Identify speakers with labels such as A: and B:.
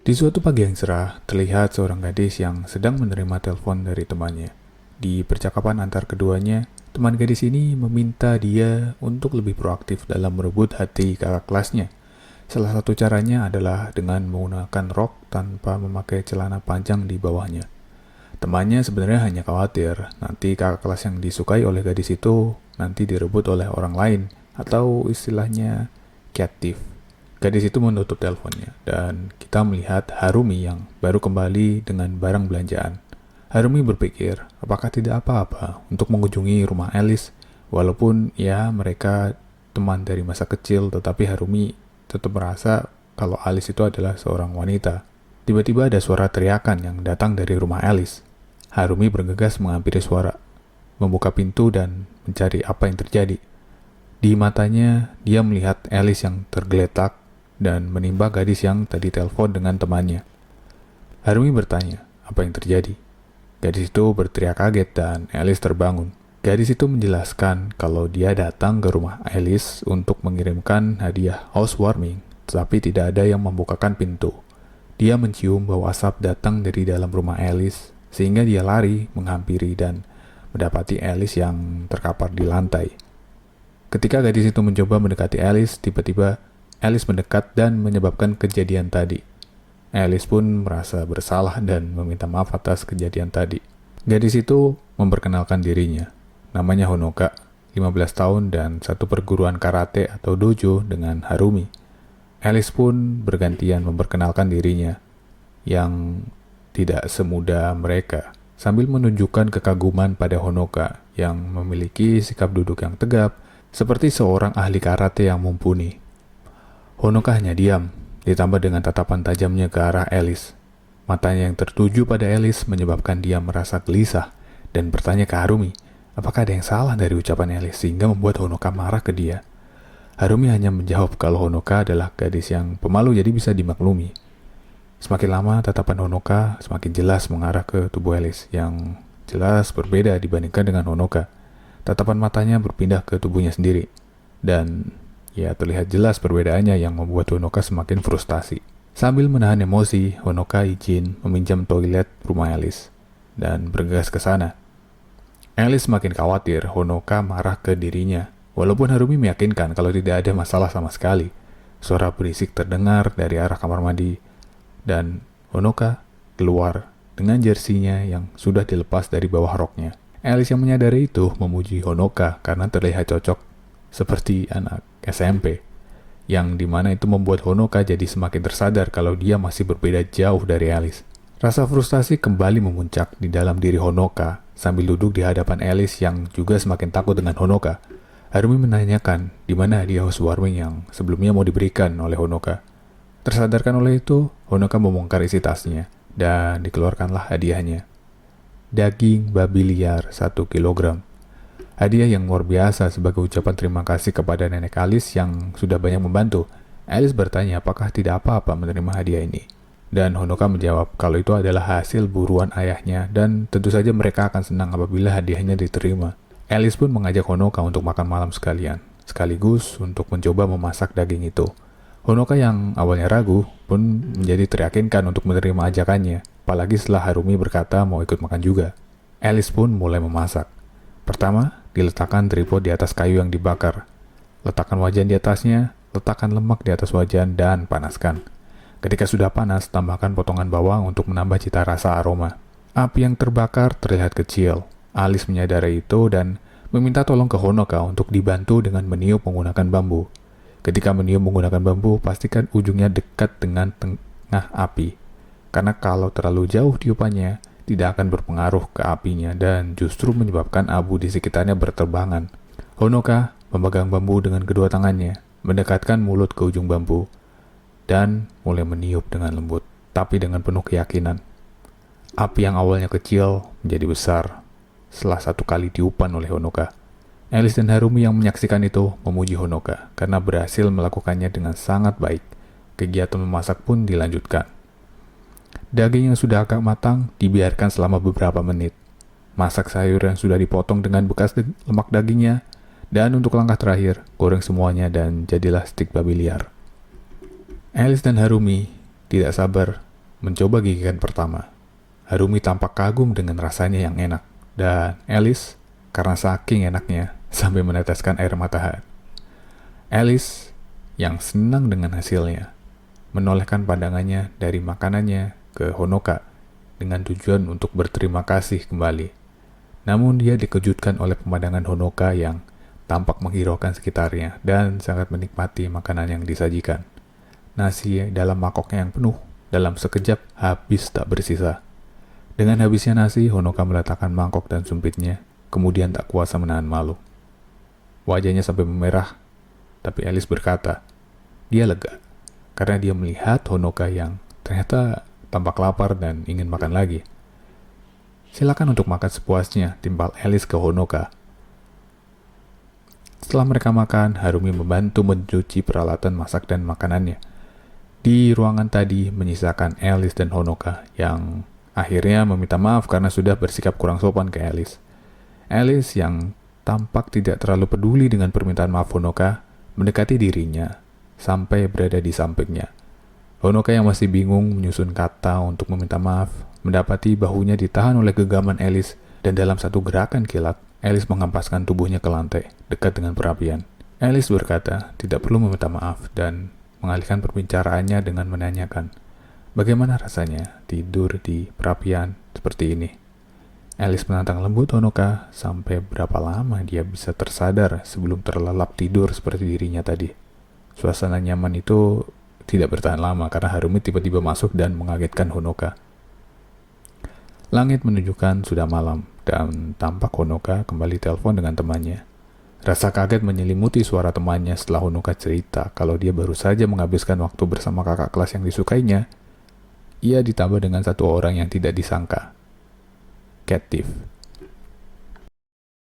A: Di suatu pagi yang cerah, terlihat seorang gadis yang sedang menerima telepon dari temannya. Di percakapan antar keduanya, teman gadis ini meminta dia untuk lebih proaktif dalam merebut hati kakak kelasnya. Salah satu caranya adalah dengan menggunakan rok tanpa memakai celana panjang di bawahnya. Temannya sebenarnya hanya khawatir nanti kakak kelas yang disukai oleh gadis itu nanti direbut oleh orang lain atau istilahnya captive. Gadis itu menutup teleponnya dan kita melihat Harumi yang baru kembali dengan barang belanjaan. Harumi berpikir apakah tidak apa-apa untuk mengunjungi rumah Alice walaupun ya mereka teman dari masa kecil, tetapi Harumi tetap merasa kalau Alice itu adalah seorang wanita. Tiba-tiba ada suara teriakan yang datang dari rumah Alice. Harumi bergegas menghampiri suara, membuka pintu dan mencari apa yang terjadi. Di matanya, dia melihat Alice yang tergeletak dan menimba gadis yang tadi telepon dengan temannya. Harumi bertanya, apa yang terjadi? Gadis itu berteriak kaget dan Alice terbangun. Gadis itu menjelaskan kalau dia datang ke rumah Alice untuk mengirimkan hadiah housewarming, tetapi tidak ada yang membukakan pintu. Dia mencium bau asap datang dari dalam rumah Alice, sehingga dia lari menghampiri dan mendapati Alice yang terkapar di lantai. Ketika gadis itu mencoba mendekati Alice, tiba-tiba Alice mendekat dan menyebabkan kejadian tadi. Alice pun merasa bersalah dan meminta maaf atas kejadian tadi. Gadis itu memperkenalkan dirinya. Namanya Honoka, 15 tahun dan satu perguruan karate atau dojo dengan Harumi. Alice pun bergantian memperkenalkan dirinya, yang tidak semudah mereka, sambil menunjukkan kekaguman pada Honoka yang memiliki sikap duduk yang tegap, seperti seorang ahli karate yang mumpuni. Honoka hanya diam, ditambah dengan tatapan tajamnya ke arah Alice. Matanya yang tertuju pada Alice menyebabkan dia merasa gelisah dan bertanya ke Harumi, apakah ada yang salah dari ucapan Alice sehingga membuat Honoka marah ke dia. Harumi hanya menjawab kalau Honoka adalah gadis yang pemalu jadi bisa dimaklumi. Semakin lama tatapan Honoka semakin jelas mengarah ke tubuh Alice yang jelas berbeda dibandingkan dengan Honoka. Tatapan matanya berpindah ke tubuhnya sendiri dan ya terlihat jelas perbedaannya yang membuat Honoka semakin frustasi. Sambil menahan emosi, Honoka izin meminjam toilet rumah Alice dan bergegas ke sana. Alice semakin khawatir Honoka marah ke dirinya, walaupun Harumi meyakinkan kalau tidak ada masalah sama sekali. Suara berisik terdengar dari arah kamar mandi dan Honoka keluar dengan jersinya yang sudah dilepas dari bawah roknya. Alice yang menyadari itu memuji Honoka karena terlihat cocok seperti anak SMP, yang dimana itu membuat Honoka jadi semakin tersadar kalau dia masih berbeda jauh dari Alice. Rasa frustasi kembali memuncak di dalam diri Honoka sambil duduk di hadapan Alice yang juga semakin takut dengan Honoka. Harumi menanyakan di mana hadiah housewarming yang sebelumnya mau diberikan oleh Honoka. Tersadarkan oleh itu, Honoka membongkar isi tasnya dan dikeluarkanlah hadiahnya. Daging babi liar 1 kilogram. Hadiah yang luar biasa sebagai ucapan terima kasih kepada nenek Alice yang sudah banyak membantu. Alice bertanya apakah tidak apa-apa menerima hadiah ini. Dan Honoka menjawab kalau itu adalah hasil buruan ayahnya dan tentu saja mereka akan senang apabila hadiahnya diterima. Alice pun mengajak Honoka untuk makan malam sekalian, sekaligus untuk mencoba memasak daging itu. Honoka yang awalnya ragu pun menjadi teryakinkan untuk menerima ajakannya, apalagi setelah Harumi berkata mau ikut makan juga. Alice pun mulai memasak. Pertama, diletakkan tripod di atas kayu yang dibakar. Letakkan wajan di atasnya, letakkan lemak di atas wajan dan panaskan. Ketika sudah panas, tambahkan potongan bawang untuk menambah cita rasa aroma. Api yang terbakar terlihat kecil. Alice menyadari itu dan meminta tolong ke Honoka untuk dibantu dengan meniup menggunakan bambu. Ketika meniup menggunakan bambu, pastikan ujungnya dekat dengan tengah api. Karena kalau terlalu jauh tiupannya, tidak akan berpengaruh ke apinya dan justru menyebabkan abu di sekitarnya berterbangan. Honoka memegang bambu dengan kedua tangannya, mendekatkan mulut ke ujung bambu, dan mulai meniup dengan lembut, tapi dengan penuh keyakinan. Api yang awalnya kecil menjadi besar setelah 1 kali tiupan oleh Honoka. Alice dan Harumi yang menyaksikan itu memuji Honoka karena berhasil melakukannya dengan sangat baik. Kegiatan memasak pun dilanjutkan. Daging yang sudah agak matang dibiarkan selama beberapa menit. Masak sayur yang sudah dipotong dengan bekas lemak dagingnya. Dan untuk langkah terakhir, goreng semuanya dan jadilah stik babi liar. Alice dan Harumi tidak sabar mencoba gigitan pertama. Harumi tampak kagum dengan rasanya yang enak, dan Alice, karena saking enaknya, sampai meneteskan air mata. Alice, yang senang dengan hasilnya, menolehkan pandangannya dari makanannya ke Honoka dengan tujuan untuk berterima kasih kembali. Namun dia dikejutkan oleh pemandangan Honoka yang tampak menghiraukan sekitarnya dan sangat menikmati makanan yang disajikan. Nasi dalam mangkoknya yang penuh, dalam sekejap habis tak bersisa. Dengan habisnya nasi, Honoka meletakkan mangkok dan sumpitnya, kemudian tak kuasa menahan malu. Wajahnya sampai memerah, tapi Alice berkata, dia lega, karena dia melihat Honoka yang ternyata tampak lapar dan ingin makan lagi. Silakan untuk makan sepuasnya, timpal Alice ke Honoka. Setelah mereka makan, Harumi membantu mencuci peralatan masak dan makanannya. Di ruangan tadi menyisakan Alice dan Honoka yang akhirnya meminta maaf karena sudah bersikap kurang sopan ke Alice. Alice yang tampak tidak terlalu peduli dengan permintaan maaf Honoka mendekati dirinya sampai berada di sampingnya. Honoka yang masih bingung menyusun kata untuk meminta maaf mendapati bahunya ditahan oleh genggaman Alice dan dalam satu gerakan kilat Alice mengampaskan tubuhnya ke lantai dekat dengan perapian. Alice berkata tidak perlu meminta maaf dan mengalihkan perbicaraannya dengan menanyakan, bagaimana rasanya tidur di perapian seperti ini? Alice menantang lembut Honoka sampai berapa lama dia bisa tersadar sebelum terlelap tidur seperti dirinya tadi. Suasana nyaman itu tidak bertahan lama karena Harumi tiba-tiba masuk dan mengagetkan Honoka. Langit menunjukkan sudah malam dan tampak Honoka kembali telepon dengan temannya. Rasa kaget menyelimuti suara temannya setelah Honoka cerita kalau dia baru saja menghabiskan waktu bersama kakak kelas yang disukainya. Ia ditambah dengan satu orang yang tidak disangka, Captive.